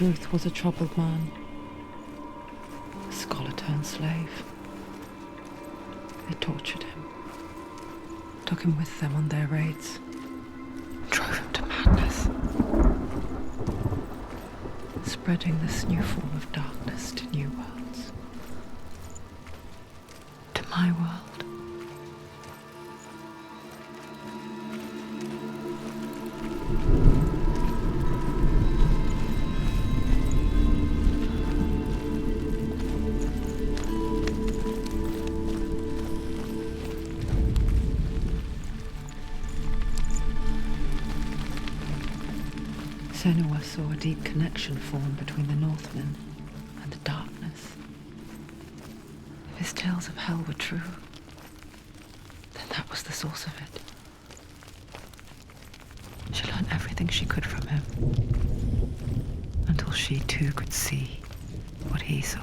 truth was a troubled man, a scholar turned slave. They tortured him, took him with them on their raids, drove him to madness, spreading this new form of darkness to new worlds, to my world. Senua saw a deep connection form between the Northmen and the darkness. If his tales of hell were true, then that was the source of it. She learned everything she could from him, until she too could see what he saw.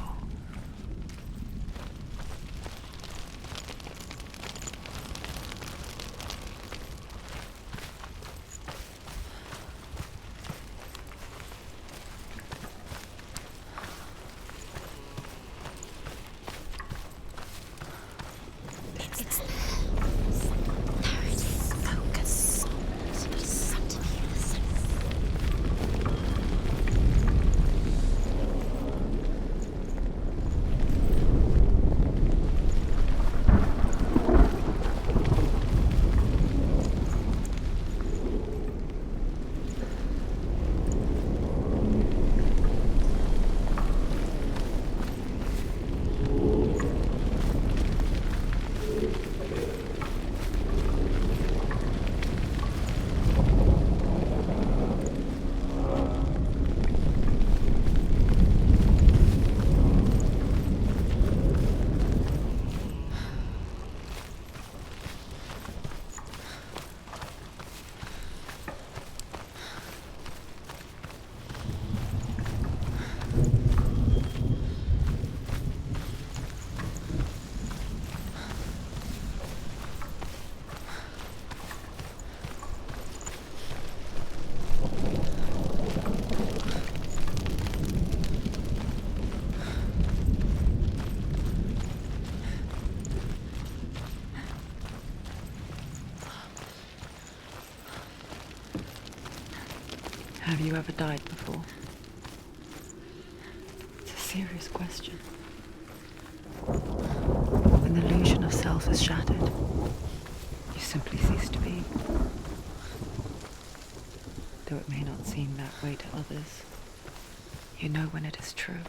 Have you ever died before? It's a serious question. When the illusion of self is shattered, you simply cease to be. Though it may not seem that way to others, you know when it is true.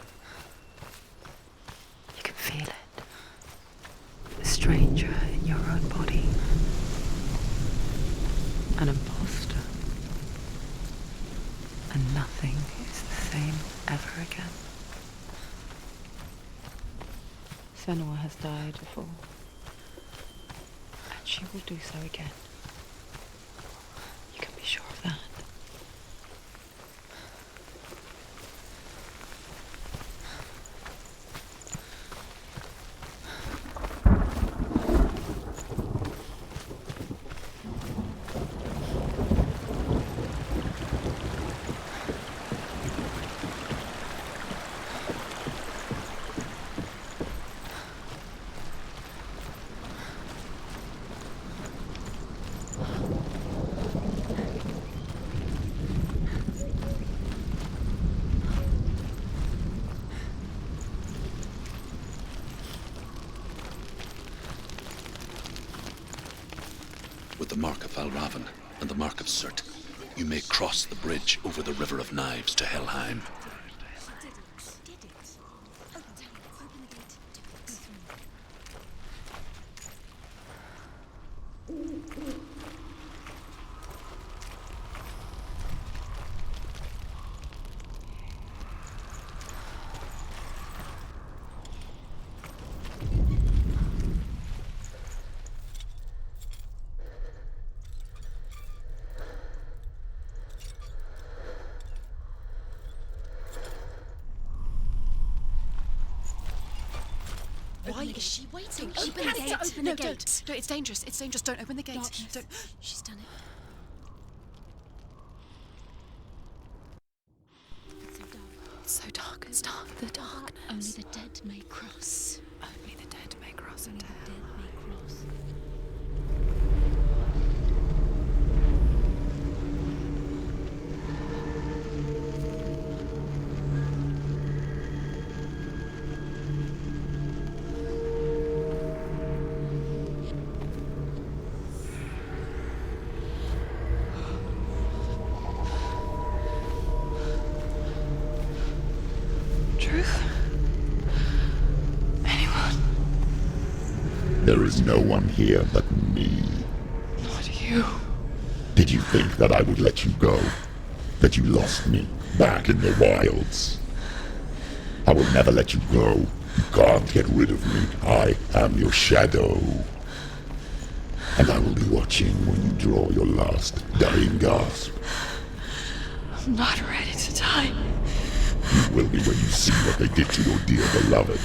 You can feel it. A stranger in your own body. An imposter. And nothing is the same ever again. Senua has died before, and she will do so again. You can be sure of that. With the mark of Valravan and the mark of Surt, you may cross the bridge over the River of Knives to Helheim. Why is she waiting? Open the gate. Open the gate. No, it's dangerous. It's dangerous. Don't open the gate. Darkness. Don't. She's done it. It's so dark. It's so dark. It's dark. The darkness. Only the dead may cross. Only the dead may cross Only into the dead hell. may cross. Truth? Anyone? There is no one here but me. Not you. Did you think that I would let you go? That you lost me back in the wilds? I will never let you go. You can't get rid of me. I am your shadow. And I will be watching when you draw your last dying gasp. I'm not ready to die. You will be when you see what they did to your dear beloved.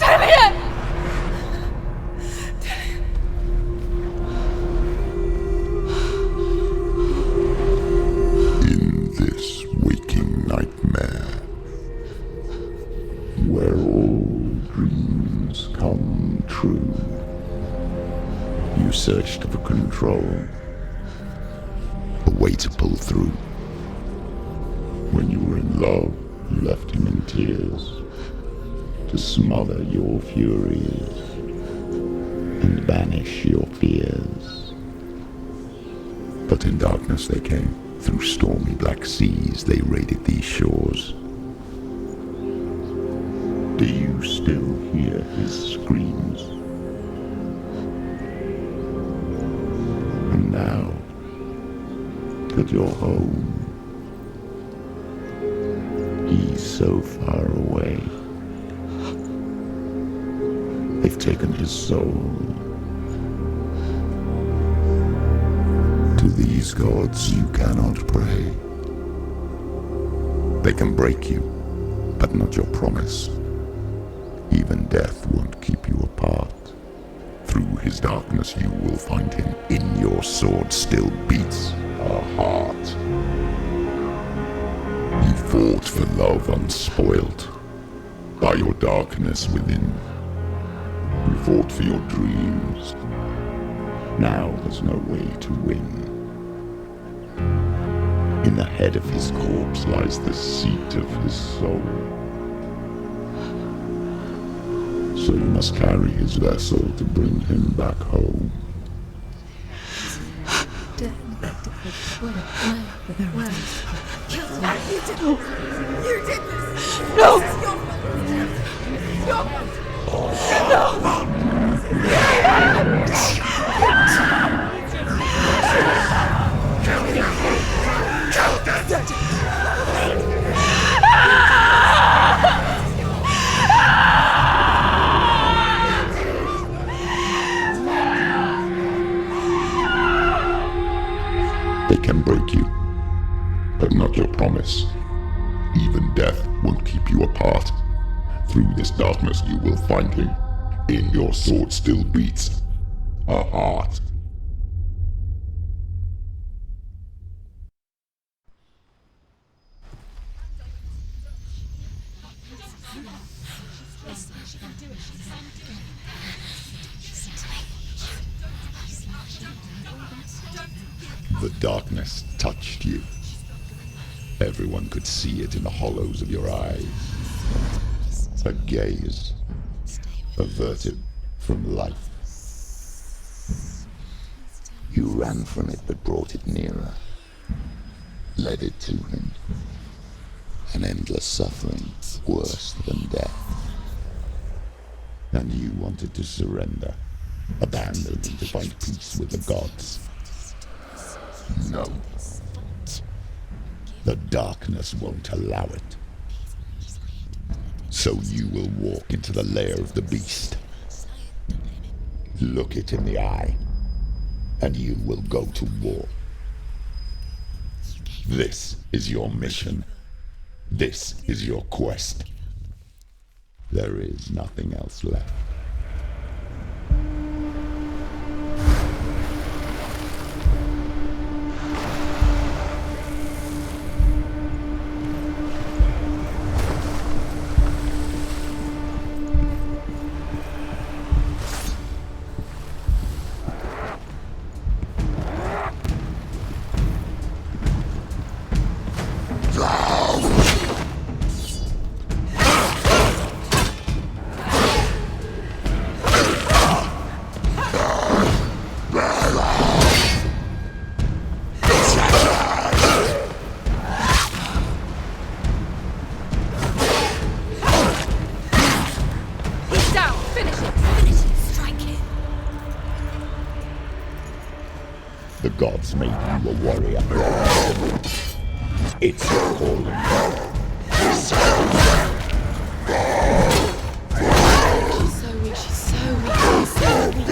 Damien! In this waking nightmare, where all dreams come true, you searched for control, a way to pull through. When you were in love, you left him in tears, to smother your furies and banish your fears. But in darkness they came, through stormy black seas they raided these shores. Do you still hear his screams? And now that you're home, he's so far away. They've taken his soul. To these gods you cannot pray. They can break you, but not your promise. Even death won't keep you apart. Through his darkness you will find him. In your sword still beats a heart. You fought for love unspoilt by your darkness within. You fought for your dreams. Now there's no way to win. In the head of his corpse lies the seat of his soul. So you must carry his vessel to bring him back home. They can break you, but not your promise. Even death won't keep you apart. Through this darkness you will find him. In your sword still beats a heart. The darkness touched you. Everyone could see it in the hollows of your eyes. A gaze averted from life. You ran from it but brought it nearer. Led it to him. An endless suffering worse than death. And you wanted to surrender. Abandon and to find peace with the gods. No. The darkness won't allow it. So you will walk into the lair of the beast. Look it in the eye, and you will go to war. This is your mission. This is your quest. There is nothing else left. The gods made you a warrior. It's a calling. She's so weak, she's so weak, she's so weak.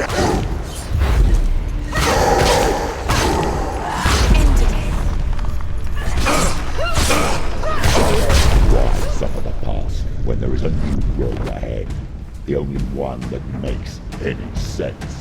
Ended it. Why suffer the past when there is a new road ahead? The only one that makes any sense.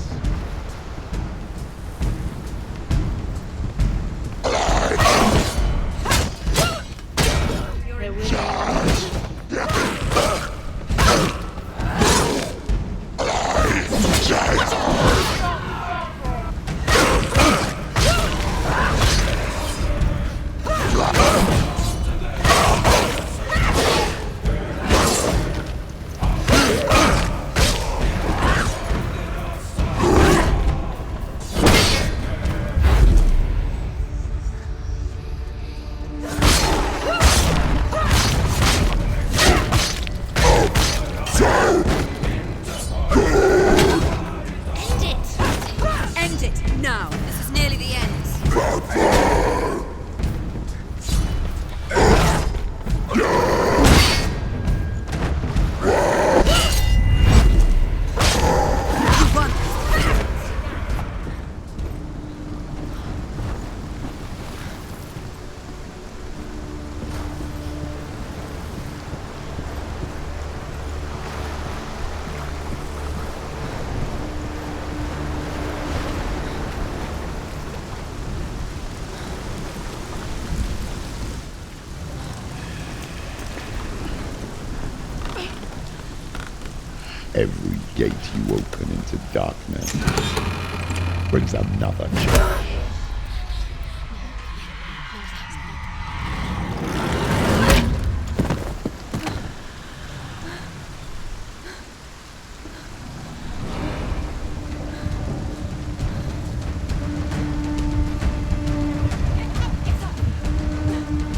Every gate you open into darkness brings another change.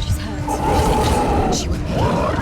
She's hurt. She won't be hurt.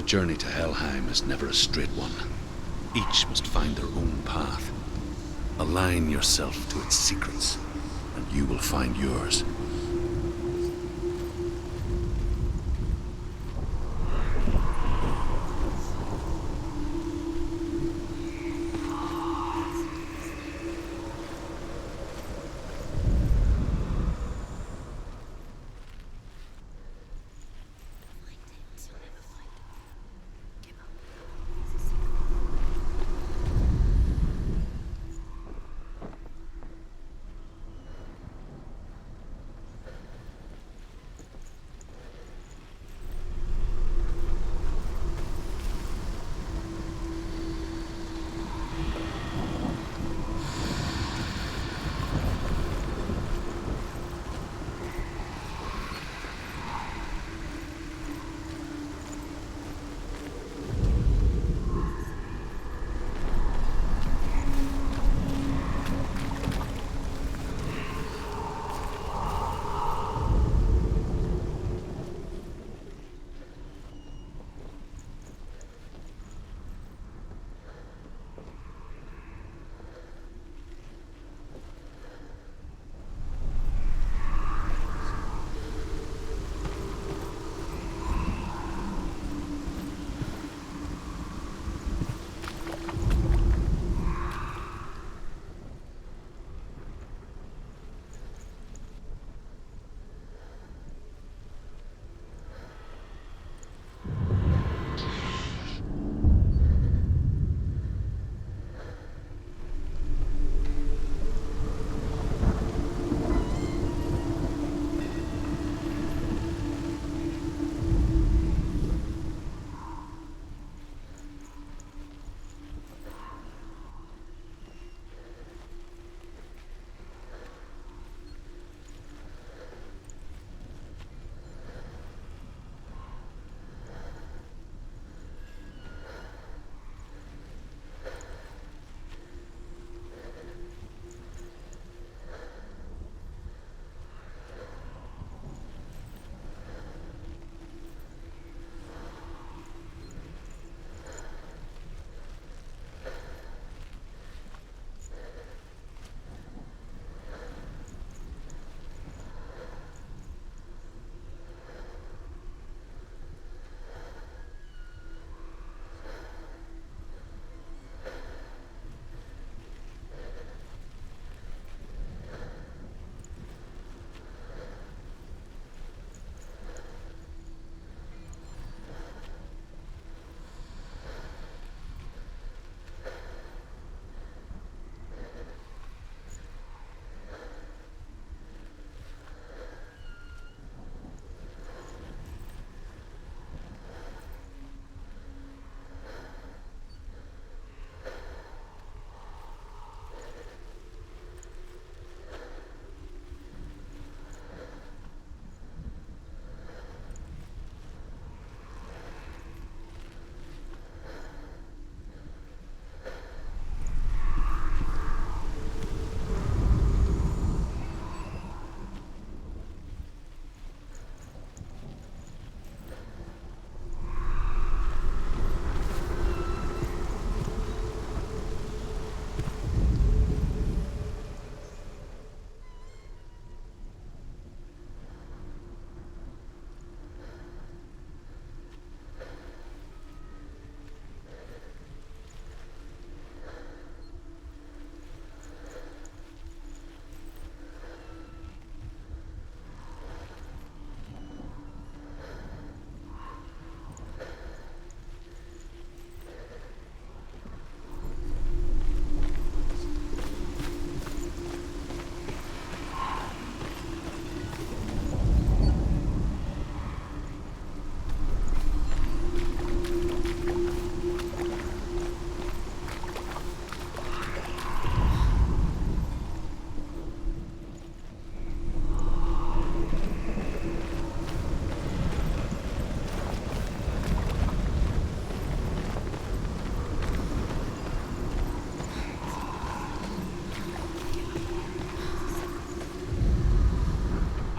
The journey to Helheim is never a straight one. Each must find their own path. Align yourself to its secrets, and you will find yours.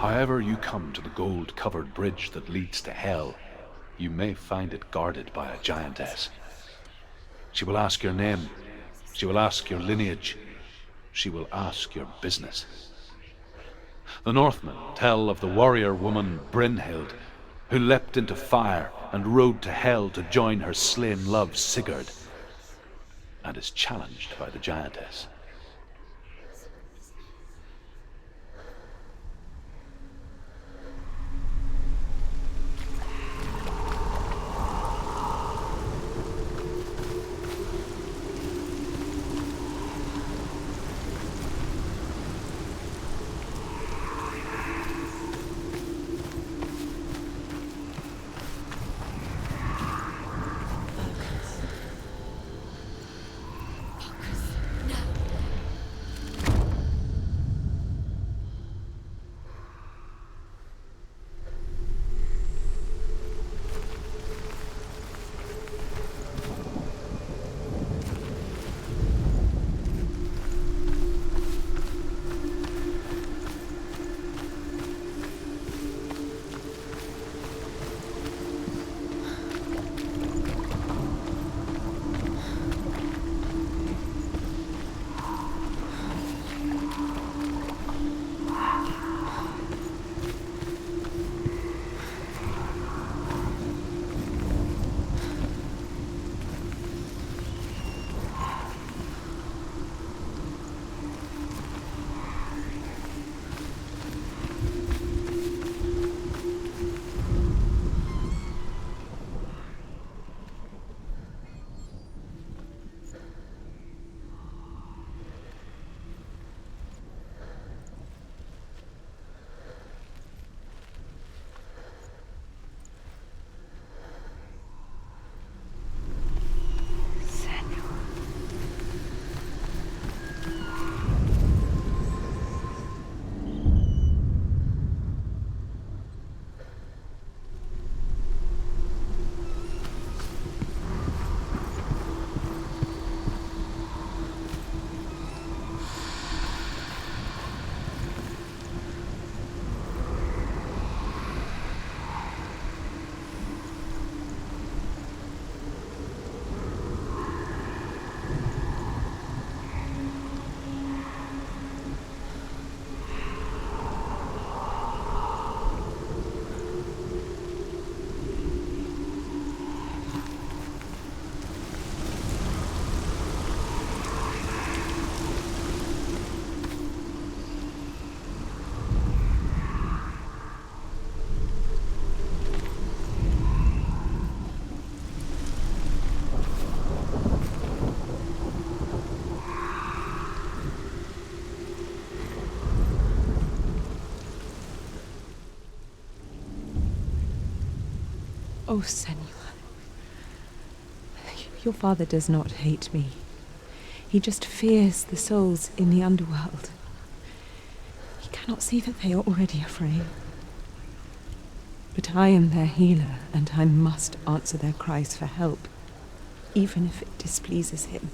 However you come to the gold-covered bridge that leads to Hell, you may find it guarded by a giantess. She will ask your name. She will ask your lineage. She will ask your business. The Northmen tell of the warrior woman Brynhild, who leapt into fire and rode to hell to join her slain love Sigurd, and is challenged by the giantess. Oh, Senua. Your father does not hate me. He just fears the souls in the underworld. He cannot see that they are already afraid. But I am their healer, and I must answer their cries for help, even if it displeases him.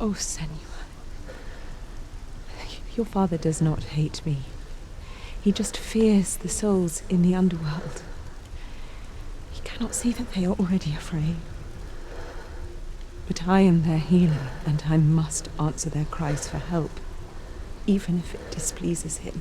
Oh, Senua. Your father does not hate me. He just fears the souls in the underworld. He cannot see that they are already afraid. But I am their healer, and I must answer their cries for help, even if it displeases him.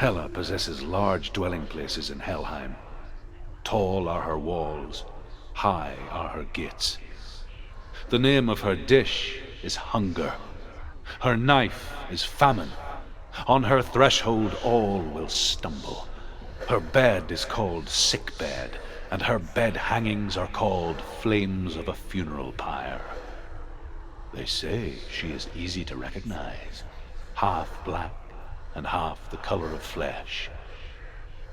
Hela possesses large dwelling places in Helheim. Tall are her walls, high are her gates. The name of her dish is hunger. Her knife is famine. On her threshold all will stumble. Her bed is called sick bed, and her bed hangings are called flames of a funeral pyre. They say she is easy to recognize, half black and half the color of flesh,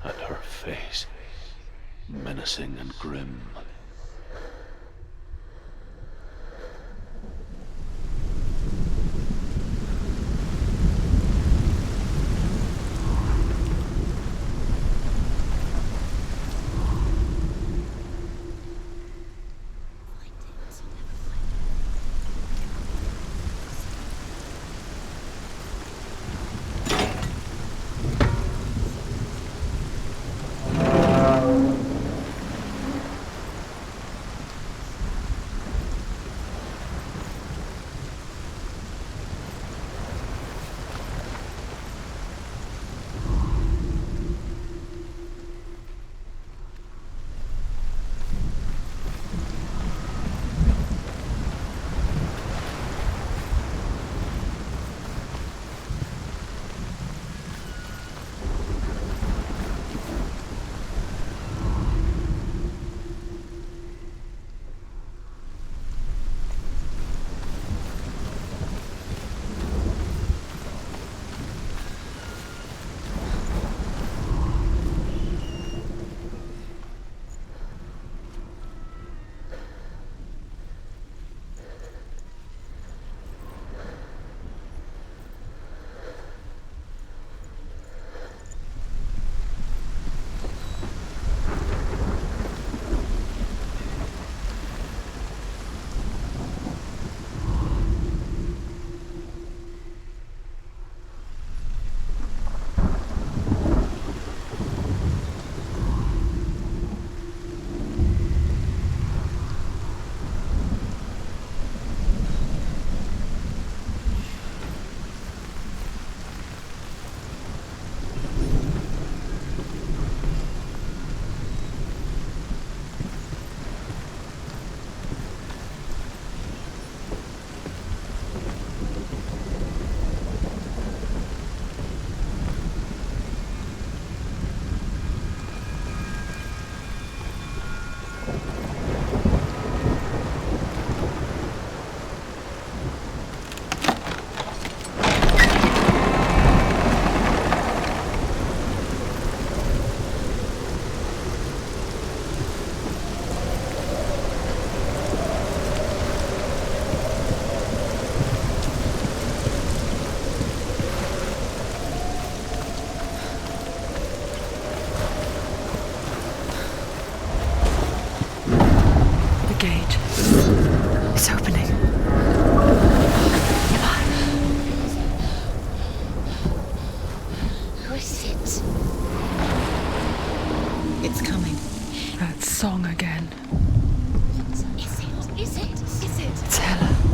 and her face menacing and grim.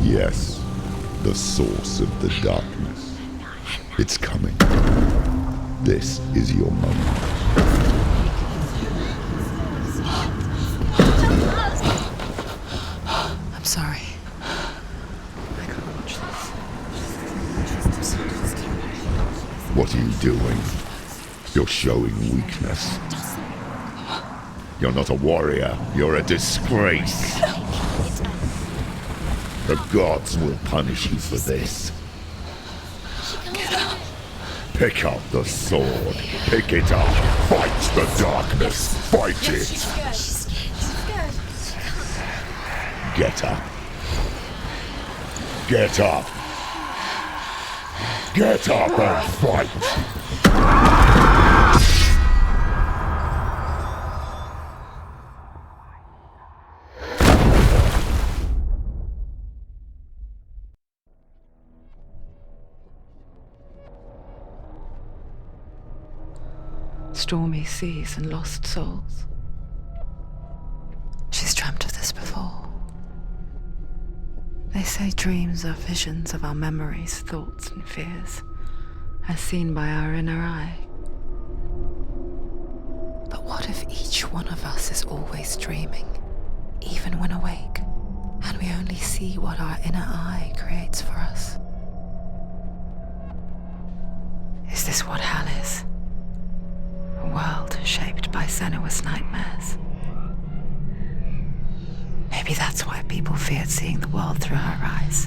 Yes, the source of the darkness. It's coming. This is your moment. I'm sorry. I can't watch this. What are you doing? You're showing weakness. You're not a warrior. You're a disgrace. The gods will punish you for this. Pick up the sword. Pick it up. Fight the darkness. Fight it. Get up. Get up. Get up and fight. Stormy seas and lost souls. She's dreamt of this before. They say dreams are visions of our memories, thoughts and fears, as seen by our inner eye. What if each one of us is always dreaming, even when awake, and we only see what our inner eye creates for us? Is this what hell is? A world shaped by Senua's nightmares? Maybe that's why people feared seeing the world through her eyes.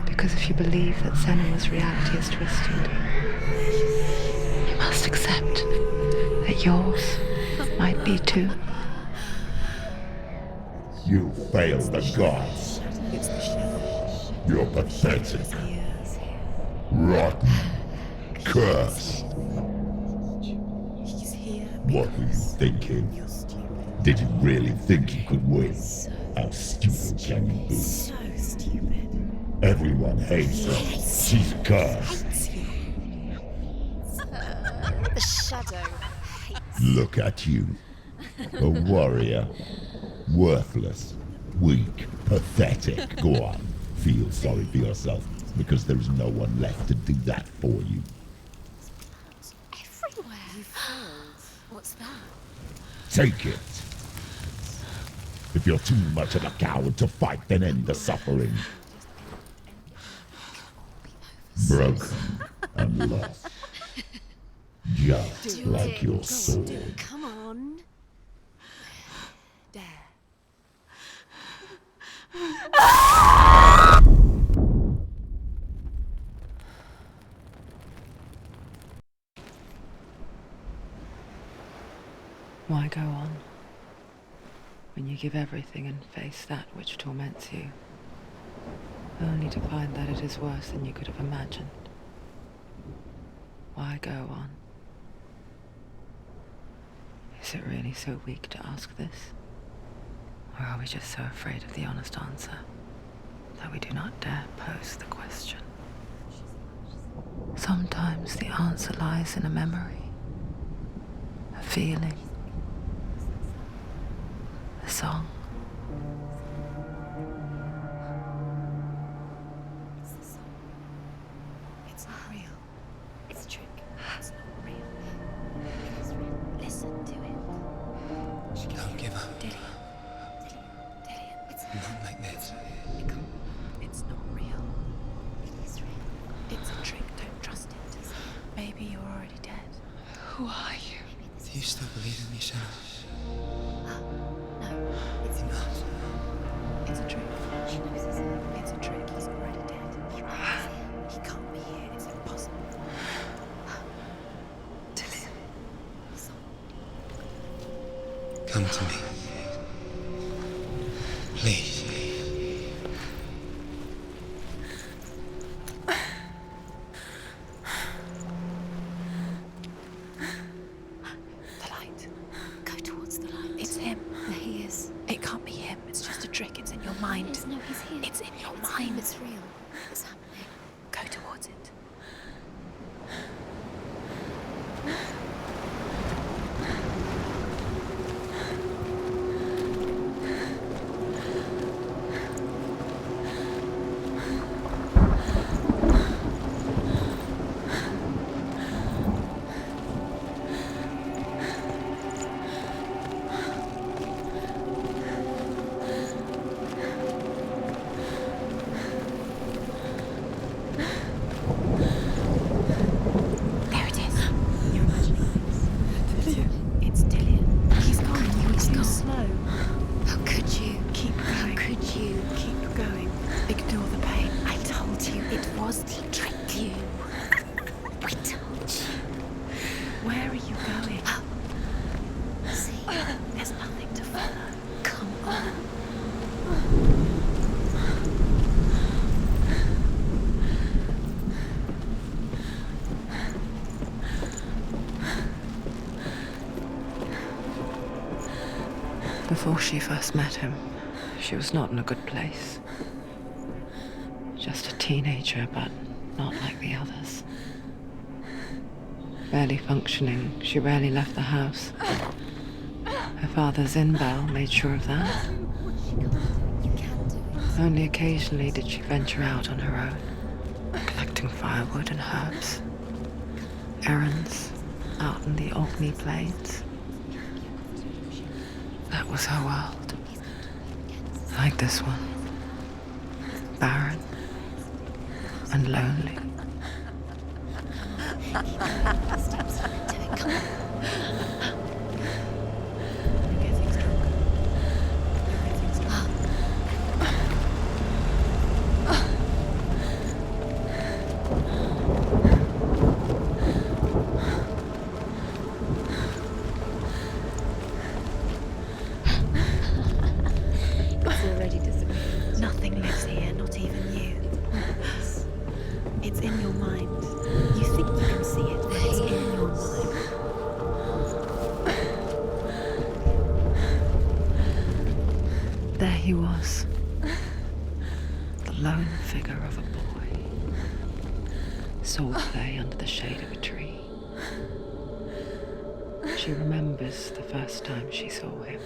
Because if you believe that Senua's reality is twisted, you must accept that yours might be too. You failed the gods. You're pathetic. Rotten. Cursed. What were you thinking? Did you really think you could win? How stupid can you be? So stupid. Everyone hates her. She's cursed. The shadow hates. Look at you. A warrior. Worthless. Weak. Pathetic. Go on. Feel sorry for yourself, because there is no one left to do that for you. Everywhere. You failed. What's that? Take it. If you're too much of a coward to fight, then end the suffering. Broken and lost. Just like your sword. Come on. Dare. Why go on when you give everything and face that which torments you, only to find that it is worse than you could have imagined? Why go on? Is it really so weak to ask this? Or are we just so afraid of the honest answer that we do not dare pose the question? Sometimes the answer lies in a memory, a feeling, a song. It's the song. It's not real. It's a trick. It's not real. It is real. Listen to it. Don't give up. Dillian. It's Not like this. Come on. It's not real. It is real. It's a trick. Don't trust it. Maybe you're already dead. Who are you? Do you still believe in me, Senua? No, it's You're not. It's a trick. She knows he's here. It's a trick. He's already dead. He can't be here. He can't be here. It's impossible. Dillian. Come to me. Please. The light. Go towards the light. It's him. There he is. It can't be him. It's just a trick. It's in your mind. No, he's here. It's in your mind. It's real. It's happening. Go towards it. There it is. You're imagining things. Dillian. It's Dillian. He's gone. You were too slow. How could you? Keep going. How could you? Keep going. Ignore the pain. I told you it was to trick you. I told you. Where are you going? See, there's nothing to follow. Come on. Before she first met him, she was not in a good place. Just a teenager, but not like the others. Barely functioning, she rarely left the house. Her father's in-bell made sure of that. You can do it. Only occasionally did she venture out on her own, collecting firewood and herbs. Errands, out in the Orkney Plains. That was her world. Like this one. Barren and lonely. Nothing lives here, not even you. It's in your mind. You think you can see it, but it's in your mind. There he was, the lone figure of a boy, swordplay under the shade of a tree. She remembers the first time she saw him.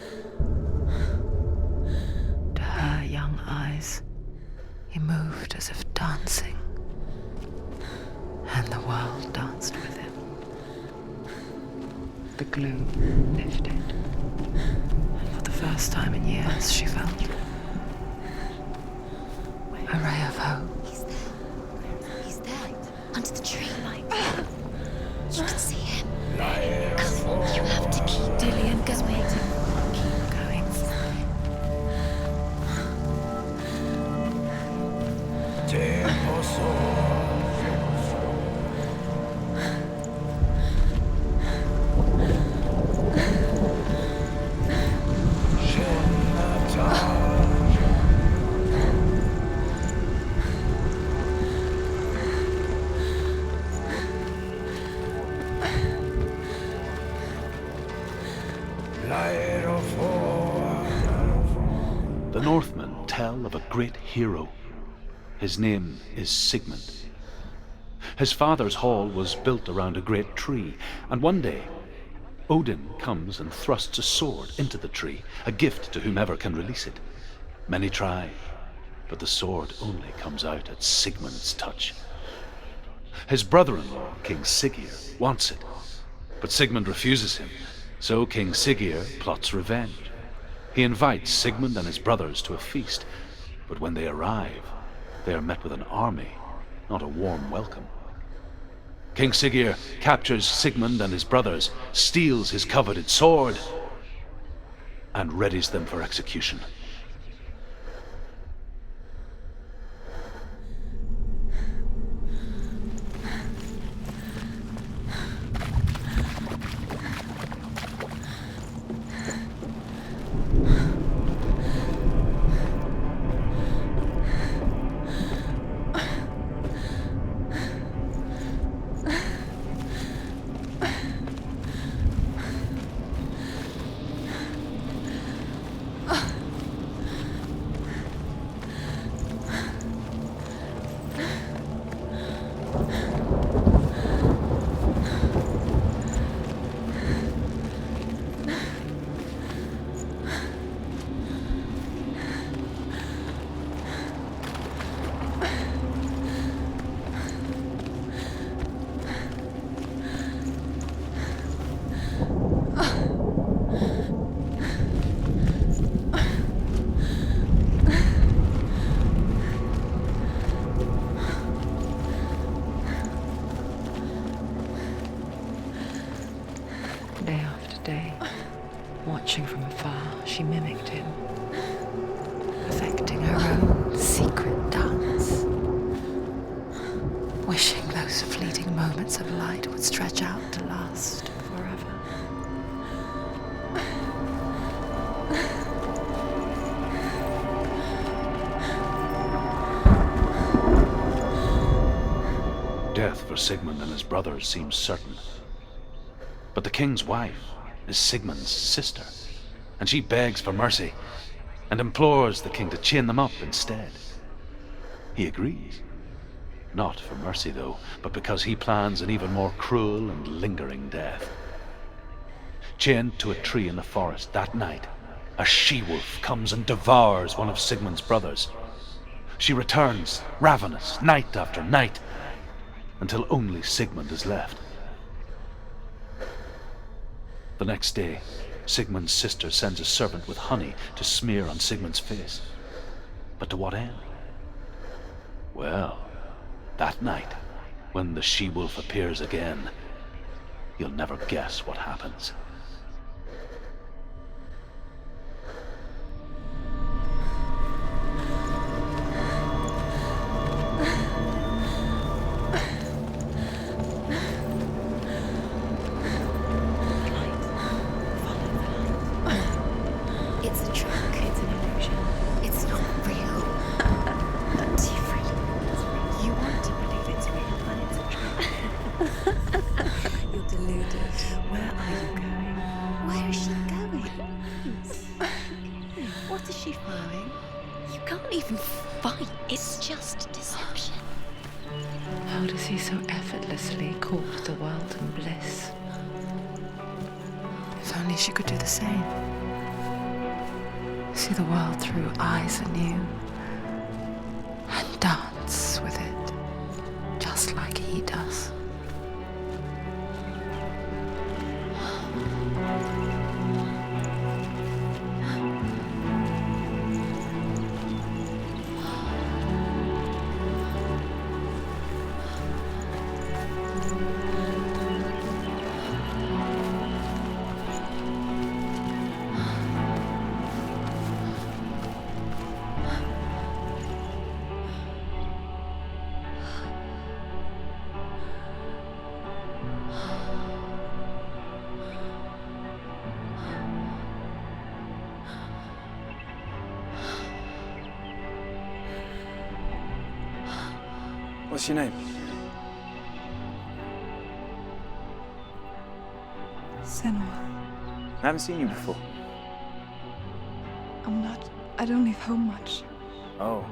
To her young eyes, he moved as if dancing, and the world danced with him. The gloom lifted, and for the first time in years she felt a ray of hope. He's there. Under the tree. You can see him. You have to keep Dillian, go waiting. Keep going. The Northmen tell of a great hero. His name is Sigmund. His father's hall was built around a great tree, and one day Odin comes and thrusts a sword into the tree, a gift to whomever can release it. Many try, but the sword only comes out at Sigmund's touch. His brother-in-law, King Siggeir, wants it, but Sigmund refuses him, so King Siggeir plots revenge. He invites Sigmund and his brothers to a feast, but when they arrive, they are met with an army, not a warm welcome. King Siggeir captures Sigmund and his brothers, steals his coveted sword, and readies them for execution. Day after day, watching from afar, she mimicked him, perfecting her own secret dance, wishing those fleeting moments of light would stretch out to last forever. Death for Sigmund and his brothers seems certain. But the king's wife is Sigmund's sister, and she begs for mercy and implores the king to chain them up instead. He agrees. Not for mercy, though, but because he plans an even more cruel and lingering death. Chained to a tree in the forest that night, a she-wolf comes and devours one of Sigmund's brothers. She returns, ravenous, night after night, until only Sigmund is left. The next day, Sigmund's sister sends a servant with honey to smear on Sigmund's face. But to what end? Well, that night, when the she-wolf appears again, you'll never guess what happens. It's a trick. It's an illusion. It's not real. But different. You want to believe it's real, but it's a trick. You're deluded. Where are you going? Where is she going? What is she following? You can't even fight. It's just deception. How does he so effortlessly court the world and bliss? If only she could do the same. See the world through eyes anew and dance with it, just like he does. What's your name? Senua. I haven't seen you before. I don't leave home much. Oh,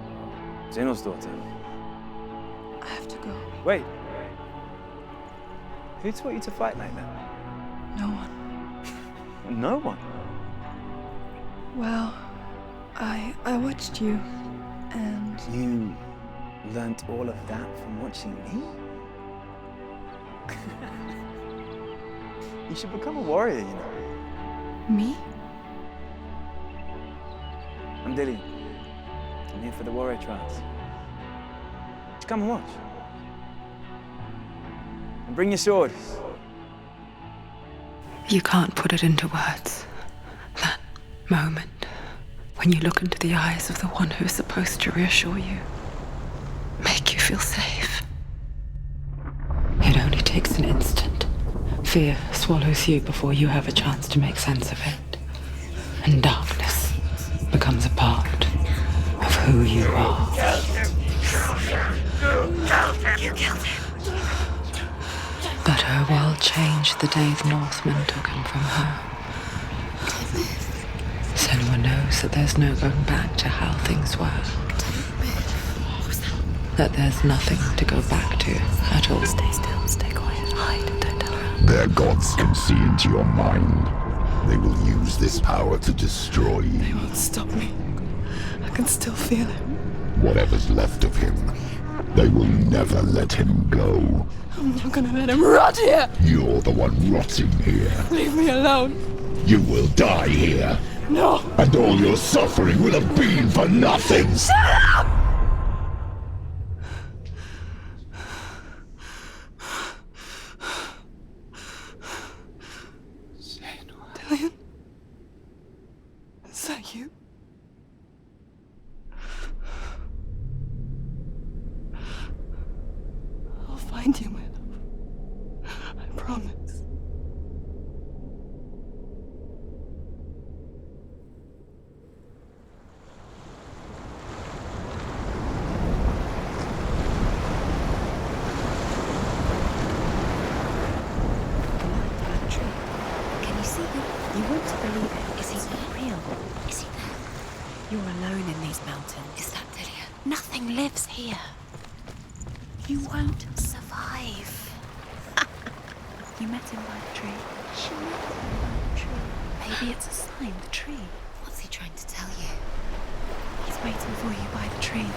Zenua's daughter. I have to go. Wait. Who taught you to fight like that? No one. No one. Well, I watched you, and You learnt all of that from watching me? You should become a warrior, you know. me? I'm Dillian. I'm here for the warrior trials. Just come and watch. And bring your sword. You can't put it into words. That moment when you look into the eyes of the one who is supposed to reassure you, make you feel safe. It only takes an instant. Fear swallows you before you have a chance to make sense of it. And darkness becomes a part of who you are. You killed him. But her world changed the day the Northmen took him from her. Senua knows that there's no going back to how things were. That there's nothing to go back to at all. Stay still, stay quiet, hide, don't tell her. Their gods can see into your mind. They will use this power to destroy They you. won't stop me. I can still feel him. Whatever's left of him, they will never let him go. I'm not gonna let him rot here. You're the one rotting here. Leave me alone. You will die here. No. And all your suffering will have been for nothing. Dillian? Is that you? I'll find you, my love. I promise. Can you see him? You want to believe it. Is he real? Is he there? You're alone in these mountains. Is that Dillian? Nothing lives here. You won't survive. You met him by the tree. She met him by the tree. Maybe it's a sign, the tree. What's he trying to tell you? He's waiting for you by the tree.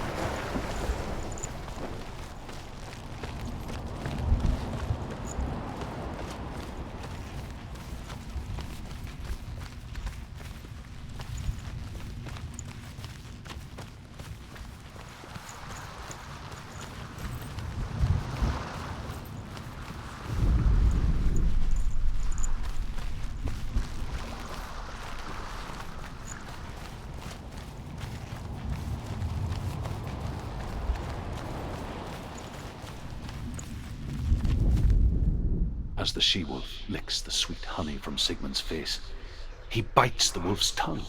as the she-wolf licks the sweet honey from Sigmund's face. He bites the wolf's tongue.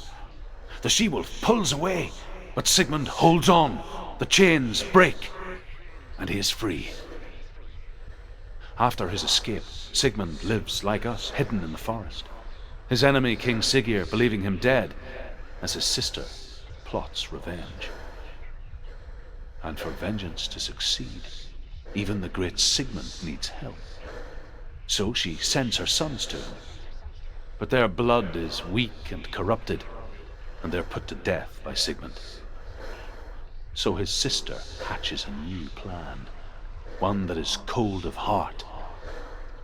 The she-wolf pulls away, but Sigmund holds on. The chains break, and he is free. After his escape, Sigmund lives like us, hidden in the forest. His enemy, King Siggeir, believing him dead, as his sister plots revenge. And for vengeance to succeed, even the great Sigmund needs help. So she sends her sons to him. But their blood is weak and corrupted, and they're put to death by Sigmund. So his sister hatches a new plan, one that is cold of heart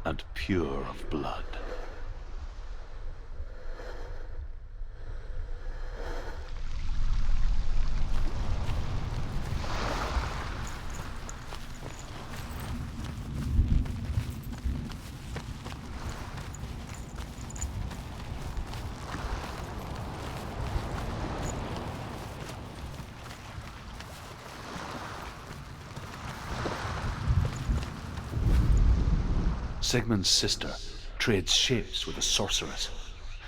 and pure of blood. Sigmund's sister trades shapes with a sorceress,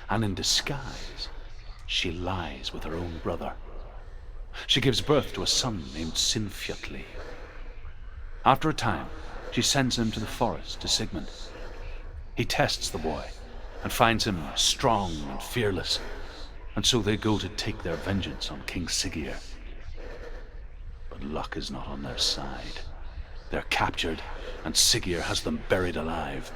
and in disguise, she lies with her own brother. She gives birth to a son named Sinfjotli. After a time, she sends him to the forest to Sigmund. He tests the boy and finds him strong and fearless, and so they go to take their vengeance on King Siggeir. But luck is not on their side. They're captured, and Siggeir has them buried alive.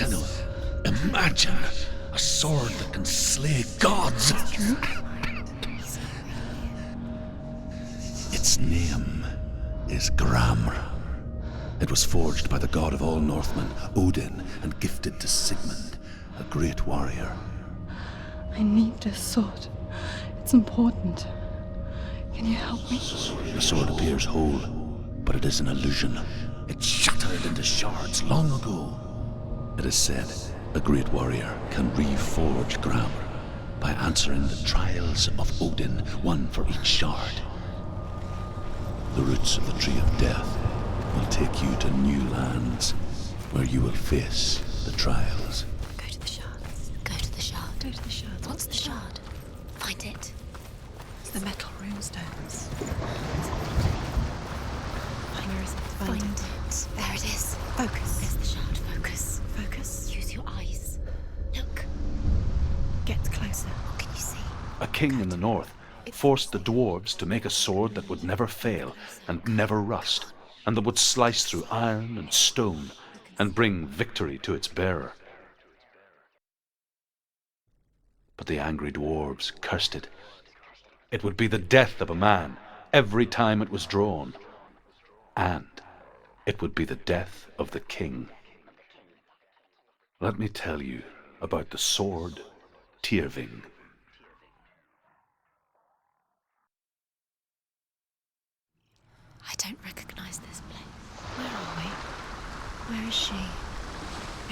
Senua, imagine a sword that can slay gods. Its name is Gramr. It was forged by the god of all Northmen, Odin, and gifted to Sigmund, a great warrior. I need this sword. It's important. Can you help me? The sword appears whole, but it is an illusion. It shattered into shards long ago. It is said a great warrior can reforge Gramr by answering the trials of Odin, one for each shard. The roots of the Tree of Death will take you to new lands where you will face the trials. Go to the shards. Go to the shard. Go to the shard. What's the shard? Find it. It's the metal runestones. Where is it? Find it. There it is. Focus. There's the shard. Focus. Focus. Use your eyes. Look. Get closer. What can you see? A king in the north forced the dwarves to make a sword that would never fail and never rust, and that would slice through iron and stone and bring victory to its bearer. But the angry dwarves cursed it. It would be the death of a man every time it was drawn, and it would be the death of the king. Let me tell you about the sword Tyrving. I don't recognize this place. Where are we? Where is she?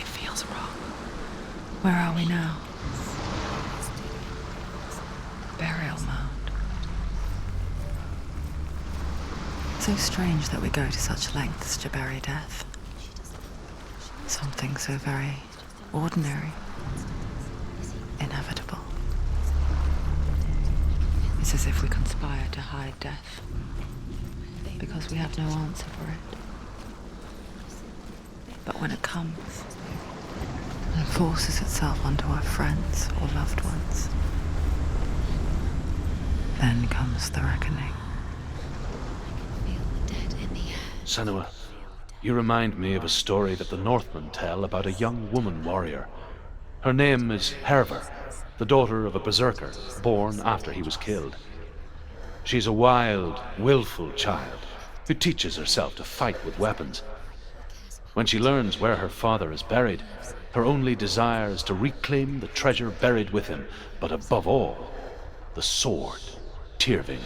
It feels wrong. Where are we now? Burial mound. So strange that we go to such lengths to bury death. Something so very ordinary, inevitable. It's as if we conspire to hide death, because we have no answer for it. But when it comes, and forces itself onto our friends or loved ones, then comes the reckoning. Senua, you remind me of a story that the Northmen tell about a young woman warrior. Her name is Herver, the daughter of a berserker born after he was killed. She's a wild, willful child who teaches herself to fight with weapons. When she learns where her father is buried, her only desire is to reclaim the treasure buried with him, but above all, the sword, Tyrving.